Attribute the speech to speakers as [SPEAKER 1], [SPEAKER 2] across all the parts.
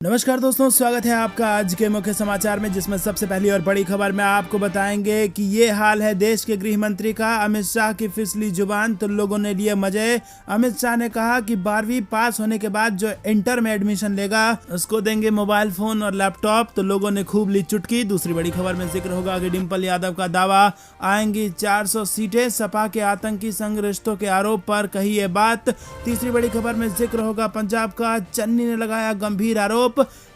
[SPEAKER 1] नमस्कार दोस्तों, स्वागत है आपका आज के मुख्य समाचार में, जिसमें सबसे पहली और बड़ी खबर में आपको बताएंगे कि ये हाल है देश के गृह मंत्री का। अमित शाह की फिसली जुबान तो लोगों ने लिए मजे। अमित शाह ने कहा कि 12वीं पास होने के बाद जो इंटर में एडमिशन लेगा उसको देंगे मोबाइल फोन और लैपटॉप, तो लोगों ने खूब ली चुटकी। दूसरी बड़ी खबर में जिक्र होगा कि डिम्पल यादव का दावा, आएंगी 400 सीटें। सपा के आतंकी संग रिश्तों के आरोप पर कही ये बात। तीसरी बड़ी खबर में जिक्र होगा पंजाब का, चन्नी ने लगाया गंभीर आरोप,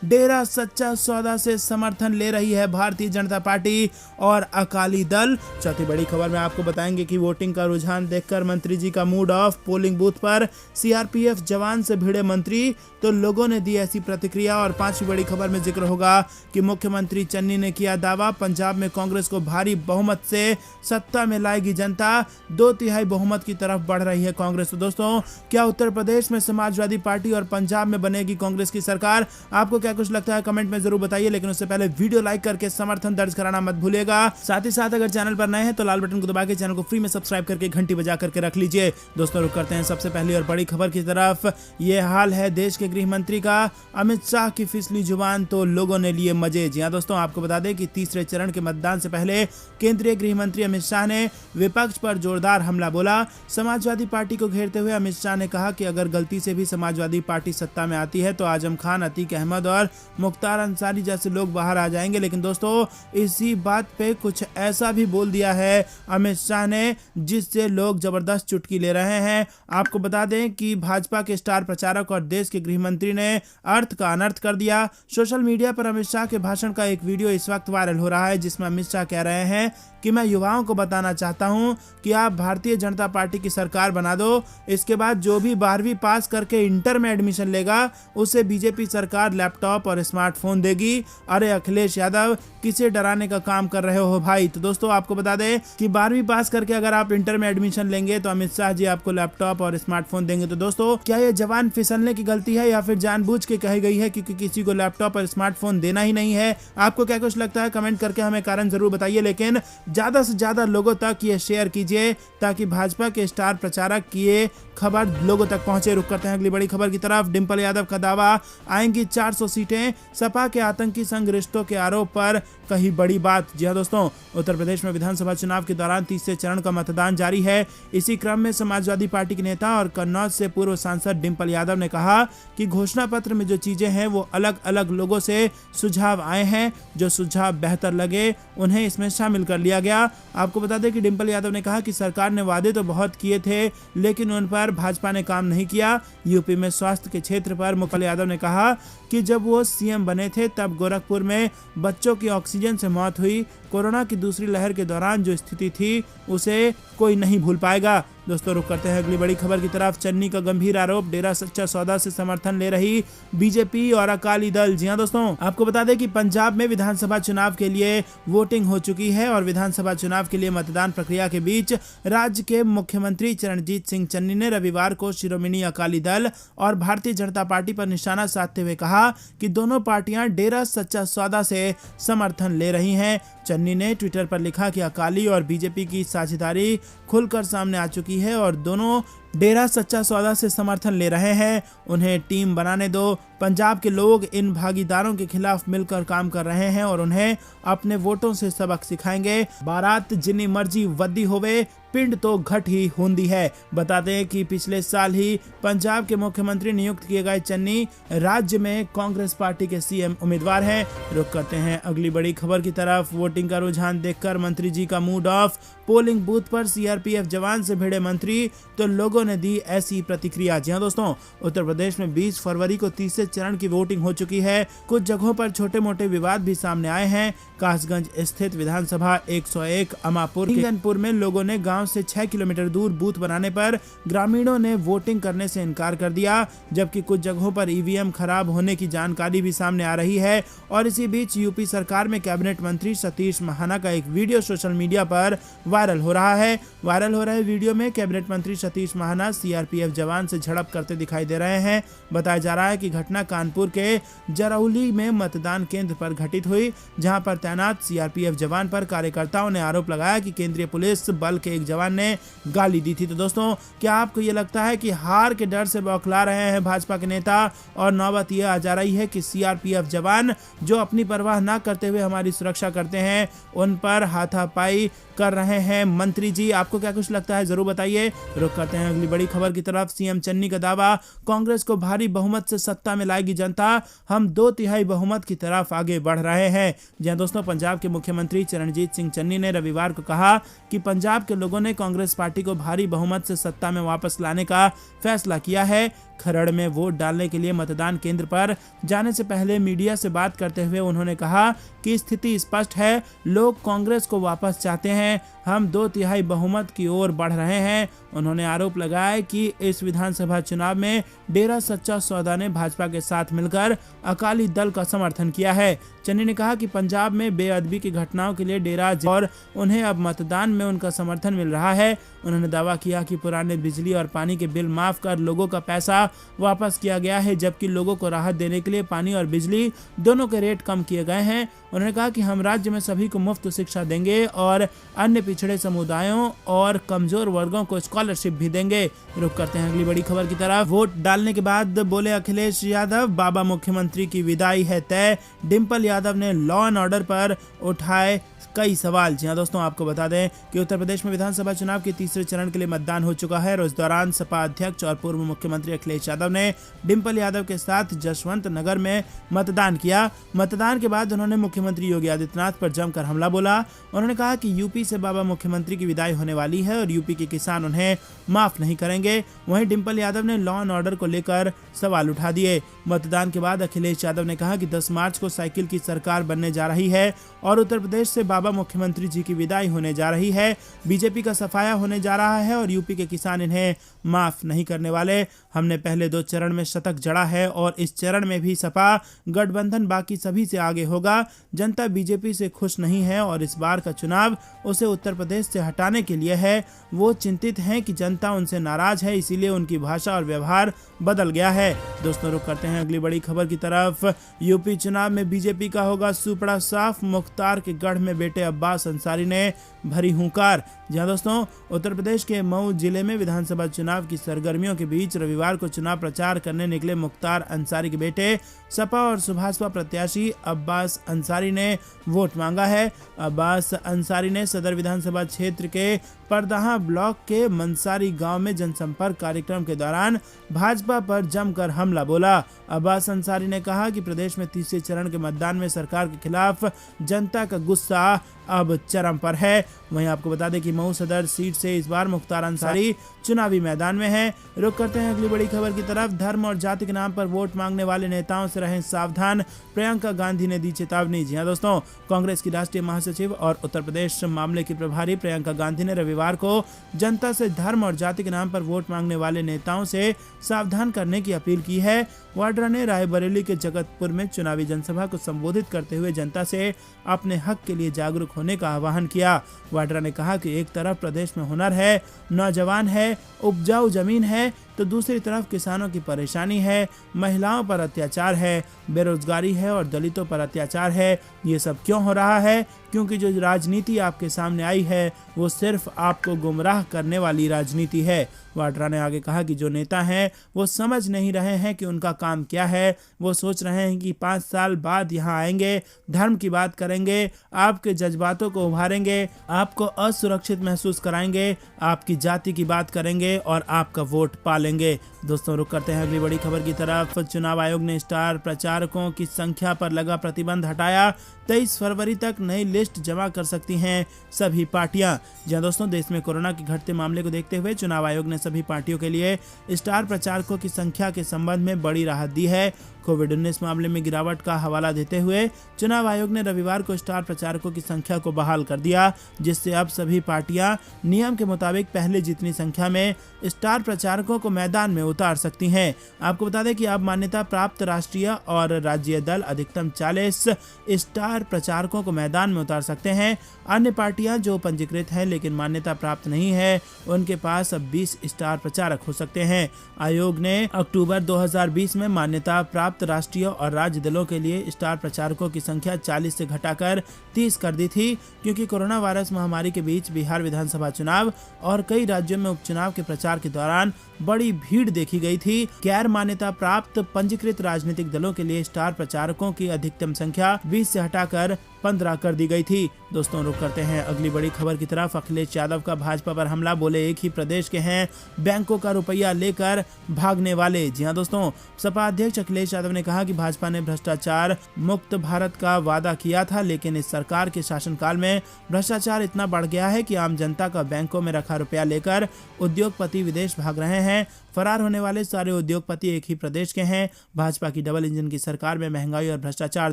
[SPEAKER 1] डेरा सच्चा सौदा से समर्थन ले रही है भारतीय जनता पार्टी और अकाली दल। चौथी बड़ी खबर में आपको बताएंगे कि वोटिंग का रुझान देखकर मंत्री जी का मूड ऑफ। पोलिंग बूथ पर सीआरपीएफ जवान से भिड़े मंत्री, तो लोगों ने दी ऐसी प्रतिक्रिया। और पांचवी बड़ी खबर में जिक्र होगा कि मुख्यमंत्री चन्नी ने किया दावा, पंजाब में कांग्रेस को भारी बहुमत से सत्ता में लाएगी जनता। 2/3 बहुमत की तरफ बढ़ रही है कांग्रेस। तो दोस्तों, क्या उत्तर प्रदेश में समाजवादी पार्टी और पंजाब में बनेगी कांग्रेस की सरकार? आपको क्या कुछ लगता है कमेंट में जरूर बताइए, लेकिन उससे पहले वीडियो लाइक करके समर्थन दर्ज कराना मत भूलिएगा। साथ ही साथ अगर चैनल पर नए हैं तो लाल बटन को दबा के चैनल को फ्री में सब्सक्राइब करके घंटी बजा करके रख लीजिए। दोस्तों, रुक करते हैं सबसे पहली और बड़ी खबर की तरफ। ये हाल है देश के गृह मंत्री का, अमित शाह की फिसली जुबान तो लोगों ने लिए मजे। जी हां दोस्तों, आपको बता दें कि तीसरे चरण के मतदान से पहले केंद्रीय गृह मंत्री अमित शाह ने विपक्ष पर जोरदार हमला बोला। समाजवादी पार्टी को घेरते हुए अमित शाह ने कहा कि अगर गलती से भी समाजवादी पार्टी सत्ता में आती है तो आजम खान, अतीक अहमद और मुख्तार अंसारी जैसे लोग बाहर आ जाएंगे। लेकिन दोस्तों, इसी बात पे कुछ ऐसा भी बोल दिया है अमित शाह ने जिससे लोग जबरदस्त चुटकी ले रहे हैं। आपको बता दें कि भाजपा के स्टार प्रचारक और देश के गृह मंत्री ने अर्थ का अनर्थ कर दिया। सोशल मीडिया पर अमित शाह के भाषण का एक वीडियो इस वक्त वायरल हो रहा है, जिसमें अमित शाह कह रहे हैं कि मैं युवाओं को बताना चाहता हूं कि आप भारतीय जनता पार्टी की सरकार बना दो, इसके बाद जो भी 12वीं पास करके इंटर में एडमिशन लेगा उसे बीजेपी सरकार लैपटॉप और स्मार्टफोन देगी। अरे अखिलेश यादव, किसे डराने का काम कर रहे हो भाई? तो दोस्तों, आपको बता दें कि 12वीं पास करके अगर आप इंटर में एडमिशन लेंगे तो अमित शाह जी आपको लैपटॉप और स्मार्टफोन देंगे। तो दोस्तों, क्या ये जवान फिसलने की गलती है या फिर जानबूझ के कही गई है क्योंकि किसी को लैपटॉप और स्मार्टफोन देना ही नहीं है? आपको क्या कुछ लगता है कमेंट करके हमें कारण जरूर बताइए, लेकिन ज्यादा से ज्यादा लोगों तक ये शेयर कीजिए ताकि भाजपा के स्टार प्रचारक की ये खबर लोगों तक पहुंचे। रुक करते हैं अगली बड़ी खबर की तरफ। डिम्पल यादव का दावा, आएंगी 400 सीटें। सपा के आतंकी संग रिश्तों के आरोप पर कही बड़ी बात। जी हां दोस्तों, उत्तर प्रदेश में विधानसभा चुनाव के दौरान तीसरे चरण का मतदान जारी है। इसी क्रम में समाजवादी पार्टी के नेता और कन्नौज से पूर्व सांसद डिम्पल यादव ने कहा कि घोषणा पत्र में जो चीजें हैं वो अलग अलग लोगों से सुझाव आए हैं, जो सुझाव बेहतर लगे उन्हें इसमें शामिल कर लिया गया। आपको बता दें कि डिम्पल यादव ने कहा कि सरकार ने वादे तो बहुत किए थे लेकिन उन पर भाजपा ने काम नहीं किया। यूपी में स्वास्थ्य के क्षेत्र पर मुखल यादव ने कहा कि जब वो सीएम बने थे तब गोरखपुर में बच्चों की ऑक्सीजन से मौत हुई। कोरोना की दूसरी लहर के दौरान जो स्थिति थी उसे कोई नहीं भूल पाएगा। दोस्तों, रुक करते हैं अगली बड़ी खबर की तरफ। चन्नी का गंभीर आरोप, डेरा सच्चा सौदा से समर्थन ले रही बीजेपी और अकाली दल। जी हां दोस्तों, आपको बता दें कि पंजाब में विधानसभा चुनाव के लिए वोटिंग हो चुकी है और विधानसभा चुनाव के लिए मतदान प्रक्रिया के बीच राज्य के मुख्यमंत्री चरणजीत सिंह चन्नी ने रविवार को शिरोमणि अकाली दल और भारतीय जनता पार्टी पर निशाना साधते हुए कहा कि दोनों पार्टियां डेरा सच्चा सौदा से समर्थन ले रही हैं। चन्नी ने ट्विटर पर लिखा कि अकाली और बीजेपी की साझेदारी खुलकर सामने आ चुकी है और दोनों डेरा सच्चा सौदा से समर्थन ले रहे हैं। उन्हें टीम बनाने दो। पंजाब के लोग इन भागीदारों के खिलाफ मिलकर काम कर रहे हैं और उन्हें अपने वोटों से सबक सिखाएंगे। बारात जिन्नी मर्जी वद्दी होवे, पिंड तो घट ही होंदी है। बताते हैं कि पिछले साल ही पंजाब के मुख्यमंत्री नियुक्त किए गए चन्नी राज्य में कांग्रेस पार्टी के सीएम उम्मीदवार हैं। रुक करते हैं अगली बड़ी खबर की तरफ। वोटिंग का रुझान देखकर मंत्री जी का मूड ऑफ। पोलिंग बूथ पर सीआरपीएफ जवान से भिड़े मंत्री, तो लोगों ने दी ऐसी प्रतिक्रिया। जी हां दोस्तों, उत्तर प्रदेश में 20 फरवरी को तीसरे चरण की वोटिंग हो चुकी है। कुछ जगहों पर छोटे मोटे विवाद भी सामने आए हैं। कासगंज स्थित विधानसभा 101 अमापुर किंगनपुर में लोगों ने गांव से 6 किलोमीटर दूर बूथ बनाने पर ग्रामीणों ने वोटिंग करने से इनकार कर दिया, जबकि कुछ जगहों पर ईवीएम खराब होने की जानकारी भी सामने आ रही है। और इसी बीच यूपी सरकार में कैबिनेट मंत्री सतीश महाना का एक वीडियो सोशल मीडिया पर वायरल हो रहा है। वायरल हो रहे वीडियो में कैबिनेट मंत्री सतीश महाना सीआरपीएफ जवान से झड़प करते दिखाई दे रहे हैं। बताया जा रहा है कि घटना कानपुर के जरौली में मतदान केंद्र पर घटित हुई, जहां पर तैनात सीआरपीएफ जवान पर कार्यकर्ताओं ने आरोप लगाया कि केंद्रीय पुलिस बल के एक जवान ने गाली दी थी। तो दोस्तों, क्या आपको ये लगता है कि हार के डर से बौखला रहे हैं भाजपा के नेता और नौबत यह आ जा रही है कि सीआरपीएफ जवान जो अपनी परवाह ना करते हुए हमारी सुरक्षा करते हैं, उन पर हाथापाई कर रहे हैं मंत्री जी? आपको क्या कुछ लगता है, जरूर बताइए। रुक करते हैं अगली बड़ी खबर की तरफ। सीएम चन्नी का दावा, कांग्रेस को भारी बहुमत से सत्ता में लाएगी जनता, हम 2/3 बहुमत की तरफ आगे बढ़ रहे हैं। जी हां दोस्तों, पंजाब के मुख्यमंत्री चरणजीत सिंह चन्नी ने रविवार को कहा कि पंजाब के लोगों ने कांग्रेस पार्टी को भारी बहुमत से सत्ता में वापस लाने का फैसला किया है। खरड़ में वोट डालने के लिए मतदान केंद्र पर जाने से पहले मीडिया से बात करते हुए उन्होंने कहा कि स्थिति स्पष्ट है, लोग कांग्रेस को वापस चाहते हैं, हम 2/3 बहुमत की ओर बढ़ रहे हैं। उन्होंने आरोप लगाया कि इस विधानसभा चुनाव में डेरा सच्चा सौदा ने भाजपा के साथ मिलकर अकाली दल का समर्थन किया है। चन्नी ने कहा कि पंजाब में बेअदबी की घटनाओं के लिए डेरा और उन्हें अब मतदान में उनका समर्थन मिल रहा है। उन्होंने दावा किया कि पुराने बिजली और पानी के बिल माफ कर लोगों का पैसा वापस किया गया है, जबकि लोगों को राहत देने के लिए पानी और बिजली दोनों के रेट कम किए गए हैं। उन्होंने कहा कि हम राज्य में सभी को मुफ्त शिक्षा देंगे और अन्य पिछड़े समुदायों और कमजोर वर्गों को स्कॉलरशिप भी देंगे। रुक करते हैं अगली बड़ी खबर की तरफ। वोट डालने के बाद बोले अखिलेश यादव, बाबा मुख्यमंत्री की विदाई है तय। डिम्पल यादव ने लॉ एंड ऑर्डर पर उठाए कई सवाल। जी हां दोस्तों, आपको बता दें कि उत्तर प्रदेश में विधानसभा चुनाव के तीसरे चरण के लिए मतदान हो चुका है और इस दौरान सपा अध्यक्ष और पूर्व मुख्यमंत्री अखिलेश यादव ने डिम्पल यादव के साथ जसवंत नगर में मतदान किया। मतदान के बाद उन्होंने मुख्यमंत्री योगी आदित्यनाथ पर जमकर हमला बोला। उन्होंने कहा कि यूपी से बाबा मुख्यमंत्री की विदाई होने वाली है और यूपी के किसान उन्हें माफ नहीं करेंगे। वहीं डिम्पल यादव ने लॉ एंड ऑर्डर को लेकर सवाल उठा दिए। मतदान के बाद अखिलेश यादव ने कहा कि 10 मार्च को साइकिल की सरकार बनने जा रही है और उत्तर प्रदेश से बाबा मुख्यमंत्री जी की विदाई होने जा रही है। बीजेपी का सफाया होने जा रहा है और यूपी के किसान इन्हें माफ नहीं करने वाले। हमने पहले 2 चरण में शतक जड़ा है और इस चरण में भी सपा गठबंधन बाकी सभी से आगे होगा। जनता बीजेपी से खुश नहीं है और इस बार का चुनाव उसे उत्तर प्रदेश से हटाने के लिए है। वो चिंतित हैं कि जनता उनसे नाराज है, इसीलिए उनकी भाषा और व्यवहार बदल गया है। दोस्तों, रुक करते हैं अगली बड़ी खबर की तरफ। यूपी चुनाव में बीजेपी का होगा सुपड़ा साफ। मुख्तार के गढ़ में बेटे अब्बास अंसारी ने भरी हुंकार। जहां दोस्तों, उत्तर प्रदेश के मऊ जिले में विधानसभा चुनाव की सरगर्मियों के बीच रविवार को चुनाव प्रचार करने निकले मुख्तार अंसारी के बेटे सपा और सुभाषपा प्रत्याशी अब्बास अंसारी ने वोट मांगा है। अब्बास अंसारी ने सदर विधानसभा क्षेत्र के परदहा ब्लॉक के मंसारी गांव में जनसंपर्क कार्यक्रम के दौरान भाजपा पर जमकर हमला बोला। अब्बास अंसारी ने कहा कि प्रदेश में तीसरे चरण के मतदान में सरकार के खिलाफ जनता का गुस्सा अब चरम पर है। वहीं आपको बता दें कि मऊ सदर सीट से इस बार मुख्तार अंसारी चुनावी मैदान में है। रुक करते हैं अगली बड़ी खबर की तरफ। धर्म और जाति के नाम पर वोट मांगने वाले नेताओं से रहें सावधान, प्रियंका गांधी ने दी चेतावनी। जी हां दोस्तों, कांग्रेस की राष्ट्रीय महासचिव और उत्तर प्रदेश मामले की प्रभारी प्रियंका गांधी ने रविवार को जनता से धर्म और जाति के नाम पर वोट मांगने वाले नेताओं से सावधान करने की अपील की है। वाड्रा ने रायबरेली के जगतपुर में चुनावी जनसभा को संबोधित करते हुए जनता से अपने हक के लिए जागरूक होने का आह्वान किया। वाड्रा ने कहा कि एक तरफ प्रदेश में हुनर है, नौजवान है, उपजाऊ जमीन है, तो दूसरी तरफ किसानों की परेशानी है, महिलाओं पर अत्याचार है, बेरोजगारी है और दलितों पर अत्याचार है। ये सब क्यों हो रहा है? क्योंकि जो राजनीति आपके सामने आई है वो सिर्फ आपको गुमराह करने वाली राजनीति है। वाड्रा ने आगे कहा कि जो नेता हैं वो समझ नहीं रहे हैं कि उनका काम क्या है। वो सोच रहे हैं कि 5 साल बाद यहाँ आएंगे, धर्म की बात करेंगे, आपके जज्बातों को उभारेंगे, आपको असुरक्षित महसूस कराएंगे, आपकी जाति की बात करेंगे और आपका वोट पालेंगे। दोस्तों, रुक करते हैं अगली बड़ी खबर की तरफ। चुनाव आयोग ने स्टार प्रचारकों की संख्या पर लगा प्रतिबंध हटाया। 23 फरवरी तक नई लिस्ट जमा कर सकती हैं सभी पार्टियां। जहां दोस्तों, देश में कोरोना के घटते मामले को देखते हुए चुनाव आयोग ने सभी पार्टियों के लिए स्टार प्रचारकों की संख्या के संबंध में बड़ी राहत दी है। कोविड-19 मामले में गिरावट का हवाला देते हुए चुनाव आयोग ने रविवार को स्टार प्रचारकों की संख्या को बहाल कर दिया, जिससे अब सभी पार्टियां नियम के मुताबिक पहले जितनी संख्या में स्टार प्रचारकों को मैदान में उतार सकती हैं। आपको बता दें कि अब मान्यता प्राप्त राष्ट्रीय और राज्य दल अधिकतम 40 स्टार प्रचारकों को मैदान में उतार सकते हैं। अन्य पार्टियां जो पंजीकृत हैं लेकिन मान्यता प्राप्त नहीं है, उनके पास अब 20 स्टार प्रचारक हो सकते हैं। आयोग ने अक्टूबर 2020 में मान्यता प्राप्त राष्ट्रीय और राज्य दलों के लिए स्टार प्रचारकों की संख्या 40 से घटाकर 30 कर दी थी, क्योंकि कोरोना वायरस महामारी के बीच बिहार विधानसभा चुनाव और कई राज्यों में उपचुनाव के प्रचार के दौरान बड़ी भीड़ देखी गई थी। गैर मान्यता प्राप्त पंजीकृत राजनीतिक दलों के लिए स्टार प्रचारकों की अधिकतम संख्या 20 से हटाकर 15 कर दी गई थी। दोस्तों, रुक करते हैं अगली बड़ी खबर की तरफ। अखिलेश यादव का भाजपा पर हमला, बोले एक ही प्रदेश के हैं, बैंकों का रुपया लेकर भागने वाले। जी हां दोस्तों, सपा अध्यक्ष अखिलेश यादव ने कहा कि भाजपा ने भ्रष्टाचार मुक्त भारत का वादा किया था, लेकिन इस सरकार के शासनकाल में भ्रष्टाचार इतना बढ़ गया है कि आम जनता का बैंकों में रखा रुपया लेकर उद्योगपति विदेश भाग रहे हैं। फरार होने वाले सारे उद्योगपति एक ही प्रदेश के हैं। भाजपा की डबल इंजन की सरकार में महंगाई और भ्रष्टाचार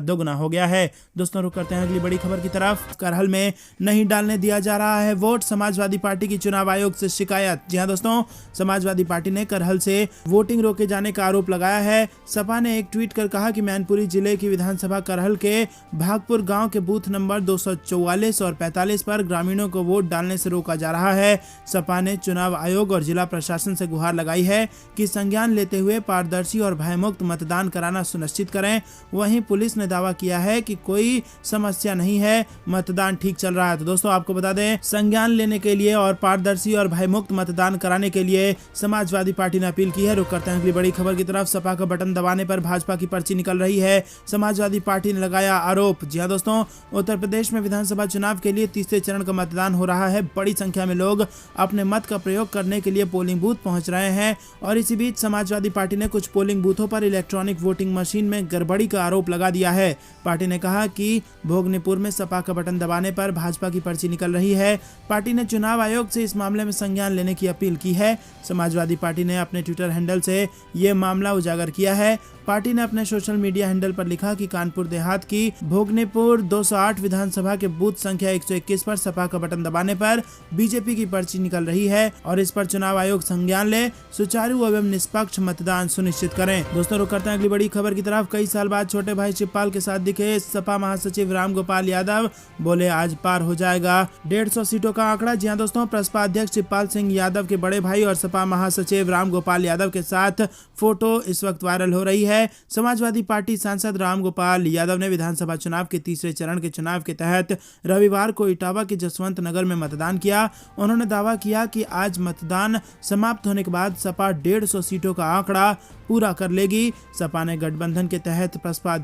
[SPEAKER 1] दोगुना हो गया है। दोस्तों, रुक करते हैं अगली बड़ी खबर की तरफ। करहल में नहीं डालने दिया जा रहा है वोट, समाजवादी पार्टी की चुनाव आयोग से शिकायत। जी हां दोस्तों, समाजवादी पार्टी ने करहल से वोटिंग रोके जाने का आरोप लगाया है। सपा ने एक ट्वीट कर कहा कि मैनपुरी जिले की विधानसभा करहल के भागपुर गाँव के बूथ नंबर 244 और 45 पर ग्रामीणों को वोट डालने से रोका जा रहा है। सपा ने चुनाव आयोग और जिला प्रशासन से गुहार लगाई है कि संज्ञान लेते हुए पारदर्शी और भयमुक्त मतदान कराना सुनिश्चित करें। वहीं पुलिस ने दावा किया है कि कोई समस्या नहीं है, मतदान ठीक चल रहा है। तो दोस्तों, आपको बता दें, संज्ञान लेने के लिए और पारदर्शी और भयमुक्त मतदान कराने के लिए समाजवादी पार्टी ने अपील की है। रुक करते हैं अगली बड़ी खबर की तरफ। सपा का बटन दबाने पर भाजपा की पर्ची निकल रही है, समाजवादी पार्टी ने लगाया आरोप। जी हां दोस्तों, उत्तर प्रदेश में विधानसभा चुनाव के लिए तीसरे चरण का मतदान हो रहा है। बड़ी संख्या में लोग अपने मत का प्रयोग करने के लिए पोलिंग बूथ पहुंच रहे हैं और इसी बीच समाजवादी पार्टी ने कुछ पोलिंग बूथों पर इलेक्ट्रॉनिक वोटिंग मशीन में गड़बड़ी का आरोप लगा दिया है। पार्टी ने कहा कि भोगनीपुर में सपा का बटन दबाने पर भाजपा की पर्ची निकल रही है। पार्टी ने चुनाव आयोग से इस मामले में संज्ञान लेने की अपील की है। समाजवादी पार्टी ने अपने ट्विटर हैंडल से ये मामला उजागर किया है। पार्टी ने अपने सोशल मीडिया हैंडल पर लिखा कि कानपुर देहात की भोगनीपुर 208 विधानसभा के बूथ संख्या 121 पर सपा का बटन दबाने पर बीजेपी की पर्ची निकल रही है और इस पर चुनाव आयोग संज्ञान ले, सुचारू एवं निष्पक्ष मतदान सुनिश्चित करें। दोस्तों, रुक करते हैं अगली बड़ी खबर की तरफ। कई साल बाद छोटे भाई शिवपाल के साथ दिखे सपा महासचिव रामगोपाल यादव, बोले आज पार हो जाएगा 150 सीटों का आंकड़ा। जी हां दोस्तों, प्रसपा अध्यक्ष शिवपाल सिंह यादव के बड़े भाई और सपा महासचिव रामगोपाल यादव के साथ फोटो इस वक्त वायरल हो रही है। समाजवादी पार्टी सांसद रामगोपाल यादव ने विधानसभा चुनाव के तीसरे चरण के चुनाव के तहत रविवार को इटावा के जसवंत नगर में मतदान किया। उन्होंने दावा किया कि आज मतदान समाप्त होने के बाद सपा 150 सीटों का आंकड़ा पूरा कर लेगी। सपा से गठबंधन के तहत प्रसपा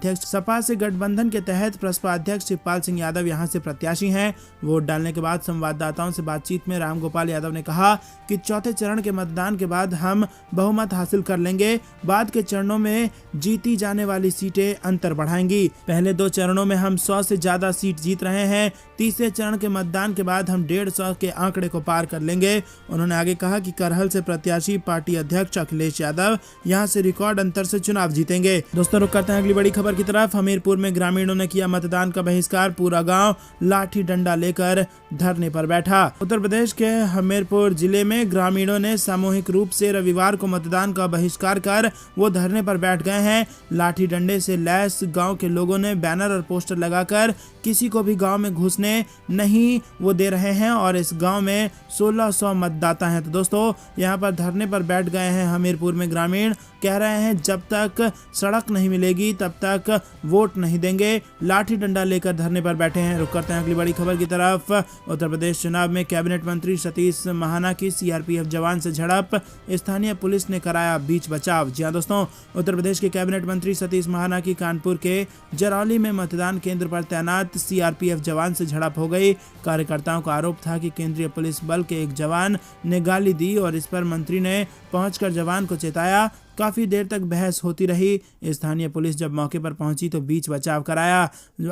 [SPEAKER 1] अध्यक्ष शिवपाल सिंह यादव यहां से प्रत्याशी हैं। वोट डालने के बाद संवाददाताओं से बातचीत में रामगोपाल यादव ने कहा कि चौथे चरण के मतदान के बाद हम बहुमत हासिल कर लेंगे। बाद के चरणों में जीती जाने वाली सीटें अंतर बढ़ाएंगी। पहले 2 चरणों में हम 100 से ज्यादा सीट जीत रहे हैं। तीसरे चरण के मतदान के बाद हम 150 के आंकड़े को पार कर लेंगे। उन्होंने आगे कहा कि करहल से प्रत्याशी पार्टी अध्यक्ष अखिलेश यादव यहां से रिकॉर्ड अंतर से चुनाव जीतेंगे। दोस्तों, रुक करते हैं अगली बड़ी खबर की तरफ। हमीरपुर में ग्रामीणों ने किया मतदान का बहिष्कार, पूरा गांव लाठी डंडा लेकर धरने पर बैठा। उत्तर प्रदेश के हमीरपुर जिले में ग्रामीणों ने सामूहिक रूप से रविवार को मतदान का बहिष्कार कर वो धरने पर बैठ गए हैं। लाठी डंडे से लैस गांव के लोगों ने बैनर और पोस्टर लगाकर किसी को भी गांव में घुसने नहीं वो दे रहे हैं और इस गांव में 1600 मतदाता हैं। तो दोस्तों, यहां पर धरने पर बैठ गए हैं हमीरपुर में ग्रामीण। कह रहे हैं जब तक सड़क नहीं मिलेगी तब तक वोट नहीं देंगे। लाठी डंडा लेकर धरने पर बैठे हैं। रुक करते हैं अगली बड़ी खबर की तरफ। उत्तर प्रदेश चुनाव में कैबिनेट मंत्री सतीश महाना की सीआरपीएफ जवान से झड़प, स्थानीय पुलिस ने कराया बीच बचाव। जी हां दोस्तों, उत्तर प्रदेश के कैबिनेट मंत्री सतीश महाना की कानपुर के जरौली में मतदान केंद्र पर तैनात सीआरपीएफ जवान से झड़प हो गई। कार्यकर्ताओं का आरोप था कि केंद्रीय पुलिस बल के एक जवान ने गाली दी और इस पर मंत्री ने पहुंचकर जवान को चेताया। काफी देर तक बहस होती रही। स्थानीय पुलिस जब मौके पर पहुंची तो बीच बचाव कराया।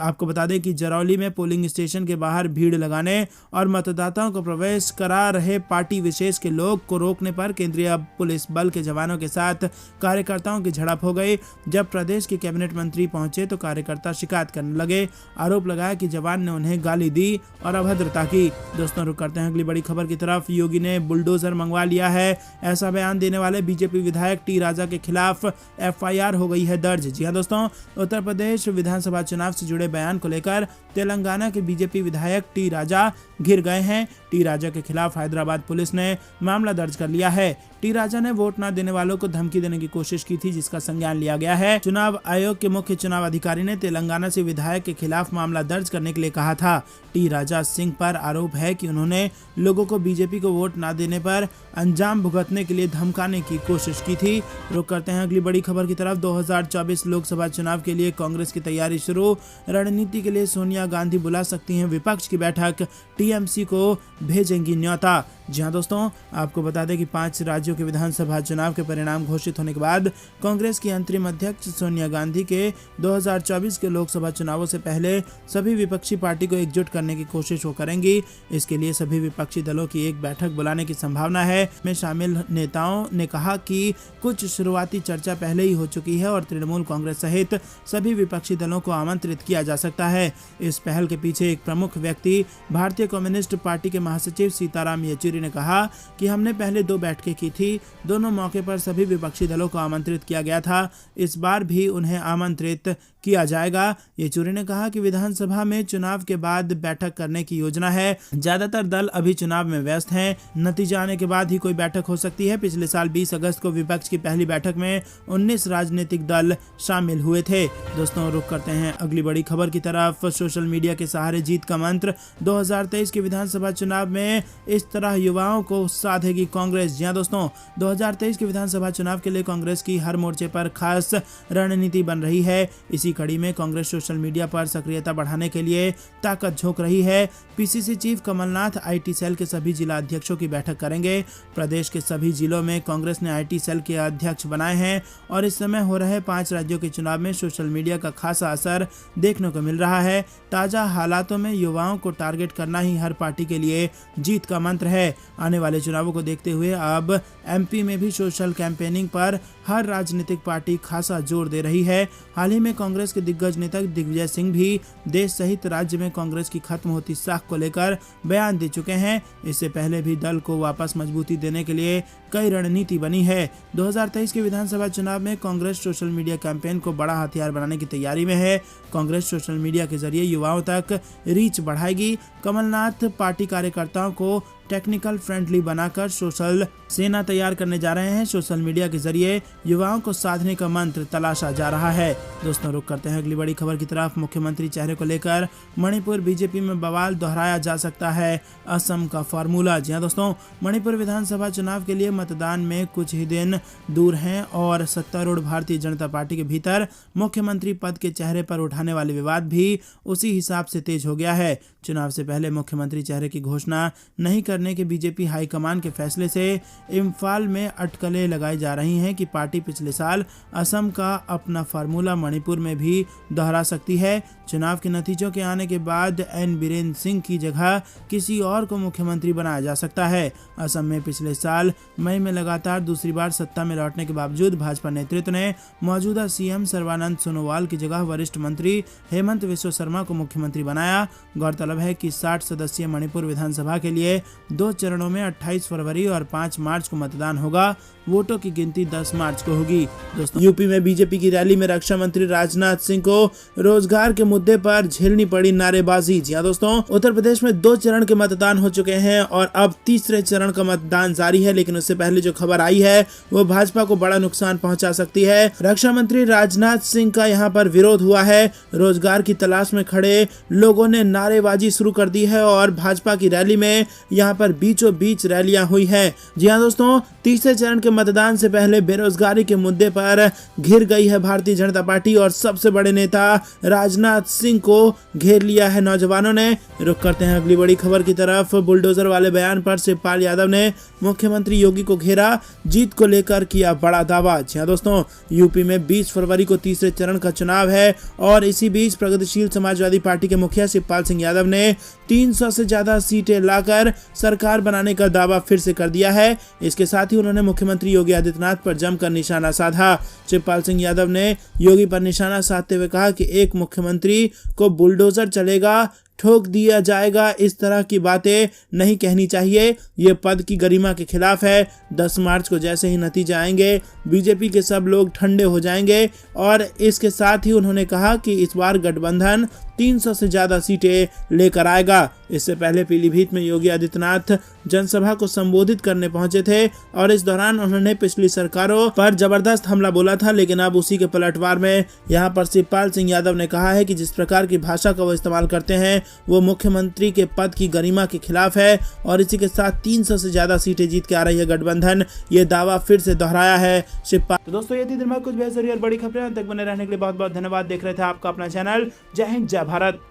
[SPEAKER 1] आपको बता दें कि जरौली में पोलिंग स्टेशन के बाहर भीड़ लगाने और मतदाताओं को प्रवेश करा रहे पार्टी विशेष के लोग को रोकने पर केंद्रीय पुलिस बल के जवानों के साथ कार्यकर्ताओं की झड़प हो गई। जब प्रदेश के कैबिनेट मंत्री पहुंचे तो कार्यकर्ता शिकायत करने लगे। आरोप लगाया कि जवान ने उन्हें गाली दी और अभद्रता की। दोस्तों रुक करते हैं अगली बड़ी खबर की तरफ। योगी ने बुलडोजर मंगवा लिया है, ऐसा बयान देने वाले बीजेपी विधायक टी राजा के खिलाफ एफआईआर हो गई है दर्ज। जी हां दोस्तों, उत्तर प्रदेश विधानसभा चुनाव से जुड़े बयान को लेकर तेलंगाना के बीजेपी विधायक टी राजा घिर गए हैं। टी राजा के खिलाफ हैदराबाद पुलिस ने मामला दर्ज कर लिया है। टी राजा ने वोट न देने वालों को धमकी देने की कोशिश की थी, जिसका संज्ञान लिया गया है। चुनाव आयोग के मुख्य चुनाव अधिकारी ने तेलंगाना से विधायक के खिलाफ मामला दर्ज करने के लिए कहा था। टी राजा सिंह पर आरोप है कि उन्होंने लोगों को बीजेपी को वोट न देने पर अंजाम भुगतने के लिए धमकाने की कोशिश की थी। रुक करते हैं अगली बड़ी खबर की तरफ। 2024 लोकसभा चुनाव के लिए कांग्रेस की तैयारी शुरू। रणनीति के लिए सोनिया गांधी बुला सकती हैं विपक्ष की बैठक, टीएमसी को भेजेंगी न्योता। जी हां दोस्तों, आपको बता दें कि 5 राज्यों के विधानसभा चुनाव के परिणाम घोषित होने के बाद कांग्रेस की अंतरिम अध्यक्ष सोनिया गांधी के 2024 के लोकसभा चुनावों से पहले सभी विपक्षी पार्टी को एकजुट करने की कोशिश वो करेंगी। इसके लिए सभी विपक्षी दलों की एक बैठक बुलाने की संभावना है। में शामिल नेताओं ने कहा कि कुछ शुरुआती चर्चा पहले ही हो चुकी है और तृणमूल कांग्रेस सहित सभी विपक्षी दलों को आमंत्रित किया जा सकता है। इस पहल के पीछे एक प्रमुख व्यक्ति भारतीय कम्युनिस्ट पार्टी के महासचिव सीताराम येचुरी ने कहा कि हमने पहले 2 बैठकें की थी, दोनों मौके पर सभी विपक्षी दलों को आमंत्रित किया गया था, इस बार भी उन्हें आमंत्रित किया जाएगा। येचुरी ने कहा कि विधानसभा में चुनाव के बाद बैठक करने की योजना है। ज्यादातर दल अभी चुनाव में व्यस्त हैं, नतीजा आने के बाद ही कोई बैठक हो सकती है। पिछले साल 20 अगस्त को विपक्ष की पहली बैठक में 19 राजनीतिक दल शामिल हुए थे। दोस्तों रुक करते हैं अगली बड़ी खबर की तरफ। सोशल मीडिया के सहारे जीत का मंत्र। 2023 के विधानसभा चुनाव में इस तरह युवाओं को साधेगी कांग्रेस। जी हां दोस्तों, 2023 के विधानसभा चुनाव के लिए कांग्रेस की हर मोर्चे पर खास रणनीति बन रही है। इसी कड़ी में कांग्रेस सोशल मीडिया पर सक्रियता बढ़ाने के लिए ताकत झोंक रही है। PCC chief Kamal Nath IT cell के सभी जिला अध्यक्षों की बैठक करेंगे। प्रदेश के सभी जिलों में कांग्रेस ने आईटी सेल के अध्यक्ष बनाए हैं और इस समय हो रहे 5 राज्यों के चुनाव में सोशल मीडिया का खासा असर देखने को मिल रहा है। ताजा हालातों में युवाओं को टारगेट करना ही हर पार्टी के लिए जीत का मंत्र है। आने वाले चुनावों को देखते हुए अब एमपी में भी सोशल कैंपेनिंग पर हर राजनीतिक पार्टी खासा जोर दे रही है। हाल ही में कांग्रेस के दिग्गज नेता दिग्विजय सिंह भी देश सहित राज्य में कांग्रेस की खत्म होती साख को लेकर बयान दे चुके हैं। इससे पहले भी दल को वापस मजबूती देने के लिए कई रणनीति बनी है। 2023 के विधानसभा चुनाव में कांग्रेस सोशल मीडिया कैंपेन को बड़ा हथियार बनाने की तैयारी में है। कांग्रेस सोशल मीडिया के जरिए युवाओं तक रीच बढ़ाएगी। कमलनाथ पार्टी कार्यकर्ताओं को टेक्निकल फ्रेंडली बनाकर सोशल सेना तैयार करने जा रहे हैं। सोशल मीडिया के जरिए युवाओं को साधने का मंत्र तलाशा जा रहा है। दोस्तों रुक करते हैं अगली बड़ी खबर की तरफ। मुख्यमंत्री चेहरे को लेकर मणिपुर बीजेपी में बवाल, दोहराया जा सकता है असम का फार्मूला। जी हां दोस्तों, मणिपुर विधानसभा चुनाव के लिए मतदान में कुछ ही दिन दूर हैं और सत्तारूढ़ भारतीय जनता पार्टी के भीतर मुख्यमंत्री पद के चेहरे पर उठाने वाले विवाद भी उसी हिसाब से तेज हो गया है। चुनाव से पहले मुख्यमंत्री चेहरे की घोषणा नहीं करने के बीजेपी हाईकमान के फैसले से इम्फाल में अटकलें लगाई जा रही हैं कि पार्टी पिछले साल असम का अपना फार्मूला मणिपुर में भी दोहरा सकती है। चुनाव के नतीजों के आने के बाद एन बीरेन सिंह की जगह किसी और को मुख्यमंत्री बनाया जा सकता है। असम में पिछले साल मई में लगातार दूसरी बार सत्ता में लौटने के बावजूद भाजपा नेतृत्व ने मौजूदा सीएम सर्बानंद सोनोवाल की जगह वरिष्ठ मंत्री हेमंत बिस्वा शर्मा को मुख्यमंत्री बनाया। गौरतलब है कि 60 सदस्यीय मणिपुर विधानसभा के लिए 2 चरणों में 28 फरवरी और 5 मार्च को मतदान होगा। वोटों की गिनती 10 मार्च को होगी। दोस्तों, यूपी में बीजेपी की रैली में रक्षा मंत्री राजनाथ सिंह को रोजगार के मुद्दे पर झेलनी पड़ी नारेबाजी। जी हां दोस्तों, उत्तर प्रदेश में 2 चरण के मतदान हो चुके हैं और अब तीसरे चरण का मतदान जारी है। लेकिन उससे पहले जो खबर आई है वो भाजपा को बड़ा नुकसान पहुंचा सकती है। रक्षा मंत्री राजनाथ सिंह का यहां पर विरोध हुआ है। रोजगार की तलाश में खड़े लोगों ने नारेबाजी शुरू कर दी है और भाजपा की रैली में यहां जहां पर बीचों बीच रैलियां हुई है। जी हाँ दोस्तों, तीसरे चरण के मतदान से पहले बेरोजगारी के मुद्दे पर घिर गई है भारतीय जनता पार्टी और सबसे बड़े नेता राजनाथ सिंह को घेर लिया है नौजवानों ने। रुक करते हैं अगली बड़ी खबर की तरफ। बुलडोजर वाले बयान पर शिवपाल यादव ने मुख्यमंत्री योगी को घेरा, जीत को लेकर किया बड़ा दावा। जी हाँ दोस्तों, यूपी में 20 फरवरी को तीसरे चरण का चुनाव है और इसी बीच प्रगतिशील समाजवादी पार्टी के मुखिया शिवपाल सिंह यादव ने 300 से ज्यादा सीटें लाकर सरकार बनाने का दावा फिर से कर दिया है। इसके साथ ही उन्होंने मुख्यमंत्री योगी आदित्यनाथ पर जमकर निशाना साधा। शिवपाल सिंह यादव ने योगी पर निशाना साधते हुए कहा कि एक मुख्यमंत्री को बुलडोजर चलेगा, ठोक दिया जाएगा, इस तरह की बातें नहीं कहनी चाहिए। ये पद की गरिमा के खिलाफ है। 10 मार्च को जैसे ही नतीजे आएंगे बीजेपी के सब लोग ठंडे हो जाएंगे। और इसके साथ ही उन्होंने कहा कि इस बार गठबंधन 300 से ज्यादा सीटें लेकर आएगा। इससे पहले पीलीभीत में योगी आदित्यनाथ जनसभा को संबोधित करने पहुंचे थे और इस दौरान उन्होंने पिछली सरकारों पर जबरदस्त हमला बोला था, लेकिन अब उसी के पलटवार में यहां पर शिवपाल सिंह यादव ने कहा है कि जिस प्रकार की भाषा का वो इस्तेमाल करते हैं वो मुख्यमंत्री के पद की गरिमा के खिलाफ है और इसी के साथ 300 से ज्यादा सीटें जीत के आ रही है गठबंधन। ये दावा फिर से दोहराया है शिवपाल। तो दोस्तों, ये थी दिन भर कुछ बेहतरीन और बड़ी खबरें। तक बने रहने के लिए बहुत बहुत धन्यवाद। देख रहे थे आपका अपना चैनल। जय हिंद, जय भारत।